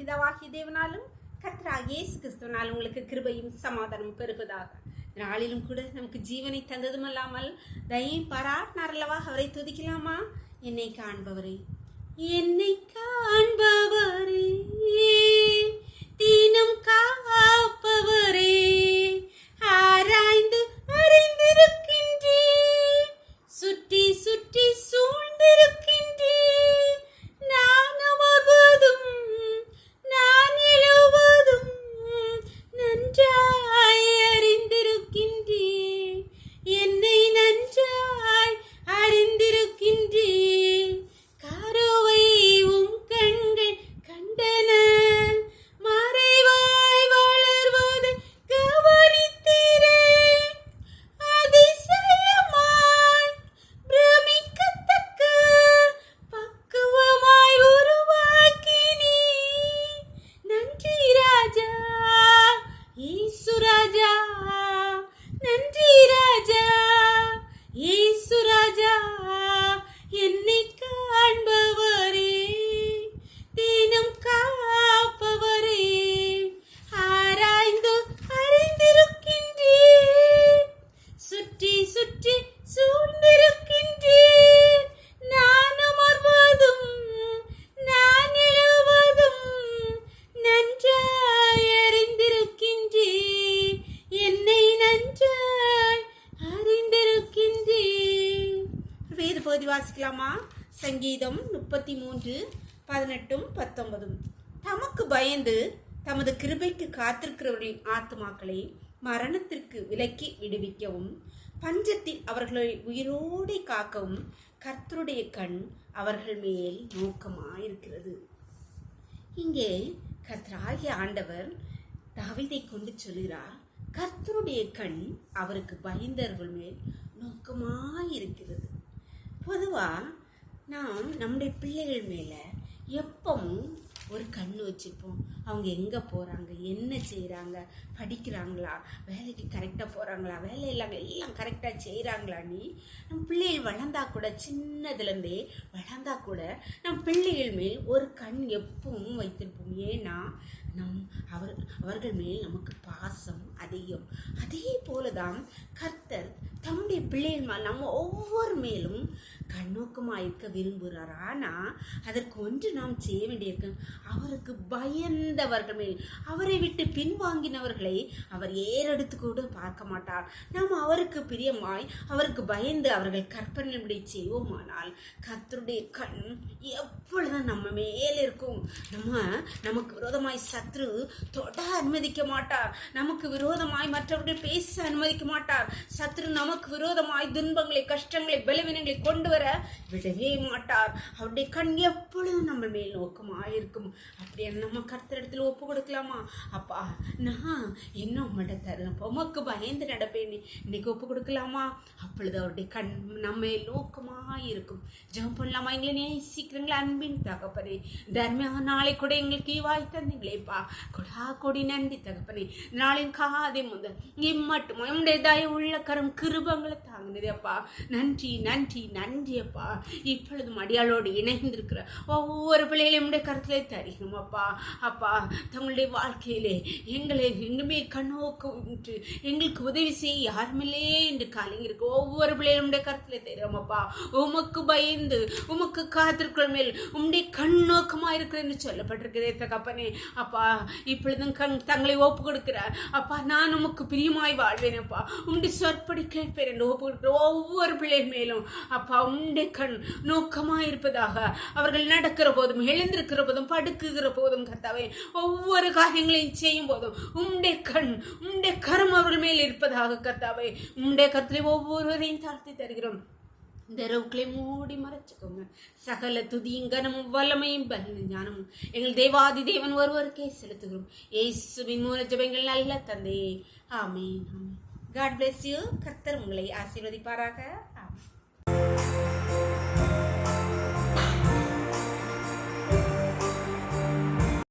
பிதாவாகிய தேவனாலும் கர்த்தராகிய இயேசு கிறிஸ்துவினால் உங்களுக்கு கிருபையும் சமாதானம் பெருகுவதாக. நாளிலும் கூட நமக்கு ஜீவனை தந்ததும் அல்லாமல் தயை பாராட்டினார் அல்லவா, அவரை துதிக்கலாமா? என்னை காண்பவரே, என்னை காண்பவரே, தினம் காப்பவரே, ஆராய்ந்து அறிந்திருக்கின்றே, சுற்றி சுற்றி சூழ்ந்திருக்கின்றே, நான் அமர்வதும் நான் எழுவதும் நன்றாய் அறிந்திருக்கின்றே, என்னை நன்றாய் அறிந்திருக்கின்றே, கருவை உம் கண்கள் கண்டன, மறைவாய் வளர்வதை கவனித்தீரே, அதிசயமாய் பிரமிக்கத்தக்க பக்குவமாய் உருவாக்கினீ. நன்றி ராஜா, இயேசு ராஜா, நன்றி ராஜா, இயேசு ராஜா, என்னை காண்பவரே, தினம் காப்பவரே, ஆராய்ந்து அறிந்திருக்கின்றே, சுற்றி சுற்றி சூழ்ந்திருக்கின்றே, நான் அமர்வதும் நான் எழுவதும் நன்றாய் அறிந்திருக்கின்றே, என்னை நன்றாய் அறிந்திருக்கின்றே. வேத பகுதி வாசிக்கலாமா? சங்கீதம் 33:18-19. தமக்கு பயந்து தமது கிருபைக்கு காத்திருக்கிறவர்களின் ஆத்துமாக்களை மரணத்திற்கு விலக்கி விடுவிக்கவும், பஞ்சத்தில் அவர்களை உயிரோடு காக்கவும் கர்த்தருடைய கண் அவர்கள் மேல் நோக்கமாயிருக்கிறது. இங்கே கர்த்தராகிய ஆண்டவர் தாவீதை கொண்டு சொல்கிறார், கர்த்தருடைய கண் அவருக்கு பயந்தவர்கள் மேல் நோக்கமாயிருக்கிறது. பொதுவாக நாம் நம்முடைய பிள்ளைகள் மேலே எப்பவும் ஒரு கண் வச்சுப்போம். அவங்க எங்கே போகிறாங்க, என்ன செய்கிறாங்க, படிக்கிறாங்களா, வேலைக்கு கரெக்டாக போகிறாங்களா, வேலையெல்லாம் எல்லாம் கரெக்டாக செய்கிறாங்களான்னு நம் பிள்ளைகள் வளர்ந்தா கூட, சின்னதுலேருந்தே வளர்ந்தா கூட நம் பிள்ளைகள் மேல் ஒரு கண் எப்பவும் வைத்திருப்போம். ஏன்னா அவர்கள் மேல் நமக்கு பாசம் அதிகம். அதே போலதான் கர்த்தர் தம்முடைய பிள்ளைகள் மேல் நம்ம ஒவ்வொரு மேலும் கண்ணோக்கமாக இருக்க விரும்புகிறார். ஆனால் அதற்கு ஒன்று நாம் செய்ய வேண்டியிருக்கு. அவருக்கு பயந்தவர்கள் மேல், அவரை விட்டு பின்வாங்கினவர்களை அவர் ஏறெடுத்து கூட பார்க்க மாட்டார். நாம் அவருக்கு பிரியமாய் அவருக்கு பயந்து அவர்கள் கற்பனைப்படி செய்வோமானால் கர்த்தருடைய கண் எப்பொழுதும் நம்ம மேலே இருக்கும். நமக்கு விரோதமாய் சத்ரு தொட அனுமதிக்க மாட்டார். நமக்கு விரோதமாய் மற்றவர்கள் பேச அனுமதிக்க மாட்டார். சத்ரு நமக்கு விரோதமாய் துன்பங்களை, கஷ்டங்களை, பலவீனங்களை கொண்டு வர விடவே மாட்டார். அவருடைய கண் எப்பொழுதும் நம்ம மேல் நோக்கமாயிருக்கும். அப்படியே நம்ம கர்த்தரிடத்தில் ஒப்பு கொடுக்கலாமா? அப்பா, நான் என்ன உங்கள்கிட்ட தரேன், உமக்கு பயந்து நடப்பேன், இன்னைக்கு ஒப்பு கொடுக்கலாமா? அப்பொழுது அவருடைய கண் நம்ம நோக்கமாயிருக்கும். ஜெபம் பண்ணலாமா? எங்களை நேசிக்கிறீங்களா அன்பின் தகப்பனே? தர்ம நாளை கூட எங்களுக்கு ஈவாய் தந்தீங்களேப்பா, கொடா கொடி நன்றி தகப்பனே. நாளின் காதை முதல் இம்மட்டும் நம்முடைய தயவு உள்ள கரம் கிருபங்களை தாங்கினதே அப்பா. நன்றி நன்றி நன்றி அப்பா. இப்பொழுதும் அடியாளோடு இணைந்திருக்கிற ஒவ்வொரு பிள்ளைகளையும் நம்முடைய கருத்திலே தருகிறோம் அப்பா. அப்பா, தங்களுடைய வாழ்க்கையிலே எங்குமே கண்ணோக்க எங்களுக்கு உதவி செய்ய யாருமில்லே என்று காலைங்க ஒவ்வொரு பிள்ளைகளும் நம்முடைய கருத்திலே தருகிறோம் அப்பா. உமக்கு பயந்து உமக்கு காத்திருக்கிற மேல் உம்முடைய கண்ணோக்கமா இருக்கிற என்று சொல்லப்பட்டிருக்கிறதே தகப்பனே. அப்பா, இப்பொழுதும் தங்களை ஒப்பு கொடுக்கிறார் அப்பா. நான் உமக்கு பிரியமாய் வாழ்வேன் அப்பா, உம்முடைய சொற்படி கேட்பேன் என்று ஒப்பு கொடுக்கிற ஒவ்வொரு பிள்ளைகள் மேலும் அப்பா உம்முடைய கண் நோக்கமாய் இருப்பதாக. அவர்கள் நடக்கிற போதும், எழுந்திருக்கிற போதும், படுக்குகிற போதும் கர்த்தாவே, ஒவ்வொரு காரியங்களையும் செய்யும் போதும் உம்முடைய கண், உம்முடைய கரம் அவர்கள் மேல் இருப்பதாக கர்த்தாவே. உம்முடைய கருத்திலே ஒவ்வொருவரையும் தாழ்த்தி தருகிறோம். இந்த ரவுக்களை மூடி மறைச்சுக்கோங்க. சகல துதியும் கனமும் வல்லமையும் பலனும் ஞானமும் எங்கள் தேவாதி தேவன் ஒருவருக்கே செலுத்துகிறோம். இயேசுவின் மூல ஜெபங்கள் நல்ல தந்தையே, ஆமென். God bless you. கர்த்தர் உங்களை ஆசீர்வதிப்பாராக. ஆமென்.